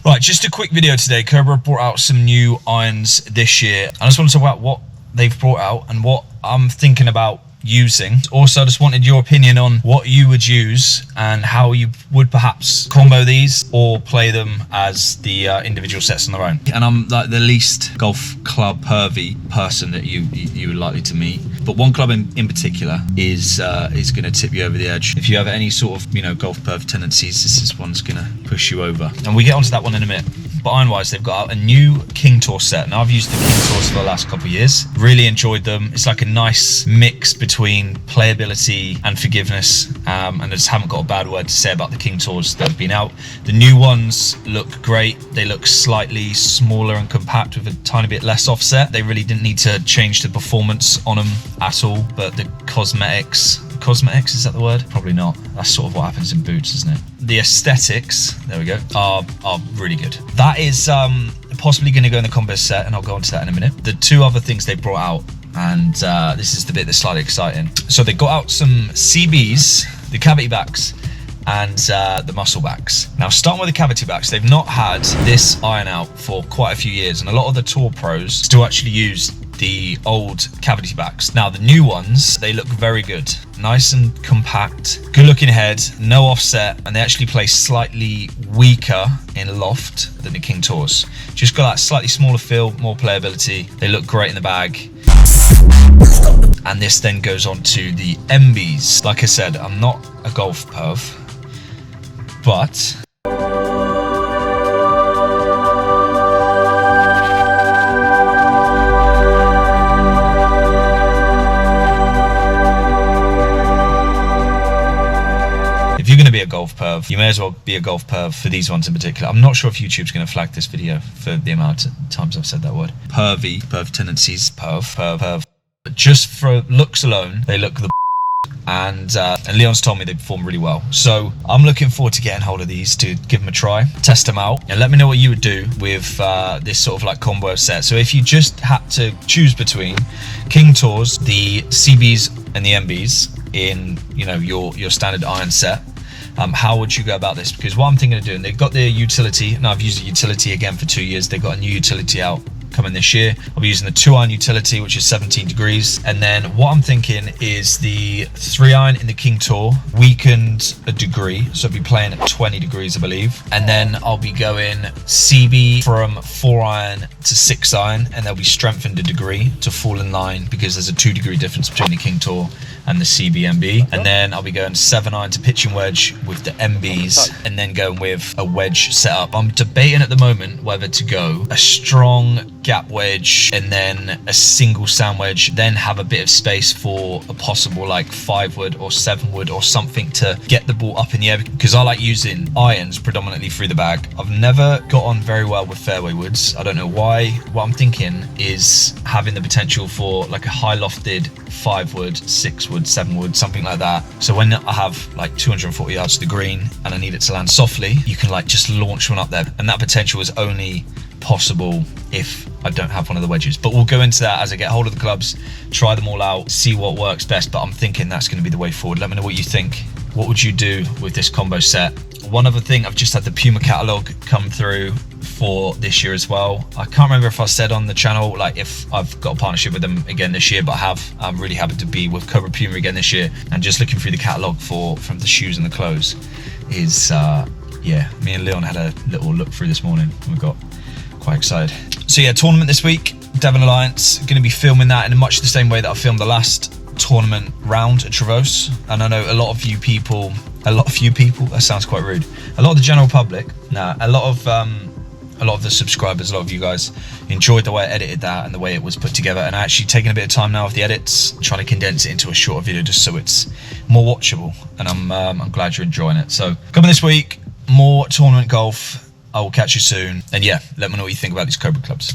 Right, just a quick video today. Cobra brought out some new irons this year. I just want to talk about what they've brought out and what I'm thinking about using. Also, I just wanted your opinion on what you would use and how you would perhaps combo these or play them as the individual sets on their own. And I'm like the least golf club pervy person that you would likely to meet, but one club in particular is going to tip you over the edge. If you have any sort of golf perv tendencies, this one's going to push you over, and we get onto that one in a minute. But iron-wise, they've got out a new King Tour set. Now, I've used the King Tours for the last couple of years. Really enjoyed them. It's like a nice mix between playability and forgiveness. And I just haven't got a bad word to say about the King Tours that have been out. The new ones look great. They look slightly smaller and compact with a tiny bit less offset. They really didn't need to change the performance on them at all. But the cosmetics, is that the word? Probably not. That's sort of what happens in boots, isn't it? The aesthetics, there we go, are really good. That is possibly going to go in the combo set, and I'll go into that in a minute. The two other things they brought out, and this is the bit that's slightly exciting. So they got out some CBs, the cavity backs, and the muscle backs. Now, starting with the cavity backs, they've not had this iron out for quite a few years, and a lot of the tour pros still actually use the old cavity backs. Now, the new ones, they look very good. Nice and compact, good looking head, no offset, and they actually play slightly weaker in loft than the King Tours. Just got that slightly smaller feel, more playability. They look great in the bag. And this then goes on to the MBs. Like I said, I'm not a golf perv, but if you're going to be a golf perv, you may as well be a golf perv for these ones in particular. I'm not sure if YouTube's going to flag this video for the amount of times I've said that word. Perv tendencies, perv. But just for looks alone, they look the and Leon's told me they perform really well. So I'm looking forward to getting hold of these to give them a try, test them out, and let me know what you would do with this sort of like combo set. So if you just had to choose between King Tours, the CBs and the MBs in your standard iron set, how would you go about this? Because what I'm thinking of doing, they've got their utility, and I've used the utility again for 2 years. They've got a new utility out coming this year. I'll be using the 2-iron utility, which is 17 degrees. And then what I'm thinking is the 3-iron in the King Tour weakened a degree. So I'll be playing at 20 degrees, I believe. And then I'll be going CB from 4-iron to 6-iron, and they'll be strengthened a degree to fall in line, because there's a 2-degree difference between the King Tour and the CB-MB. And then I'll be going 7-iron to pitching wedge with the MBs, and then going with a wedge setup. I'm debating at the moment whether to go a strong gap wedge and then a single sand wedge, then have a bit of space for a possible like 5-wood or 7-wood or something to get the ball up in the air, because I like using irons predominantly through the bag. I've never got on very well with fairway woods. I don't know why. What I'm thinking is having the potential for like a high lofted 5-wood, 6-wood, 7-wood, something like that. So when I have like 240 yards to the green and I need it to land softly, you can like just launch one up there, and that potential is only possible if I don't have one of the wedges. But we'll go into that as I get hold of the clubs, try them all out, see what works best. But I'm thinking that's going to be the way forward. Let me know what you think. What would you do with this combo set? One other thing, I've just had the Puma catalog come through for this year as well. I can't remember if I said on the channel like if I've got a partnership with them again this year, but I have. I'm really happy to be with Cobra Puma again this year, and just looking through the catalog from the shoes and the clothes is yeah, me and Leon had a little look through this morning and we got quite excited. So yeah, tournament this week, Devon Alliance, going to be filming that in much the same way that I filmed the last tournament round at Travose. And I know a lot of you people, that sounds quite rude, a lot of the general public, a lot of the subscribers, a lot of you guys enjoyed the way I edited that and the way it was put together. And I actually taken a bit of time now with the edits, trying to condense it into a shorter video just so it's more watchable, and I'm glad you're enjoying it. So coming this week, more tournament golf. I will catch you soon, and yeah, let me know what you think about these Cobra clubs.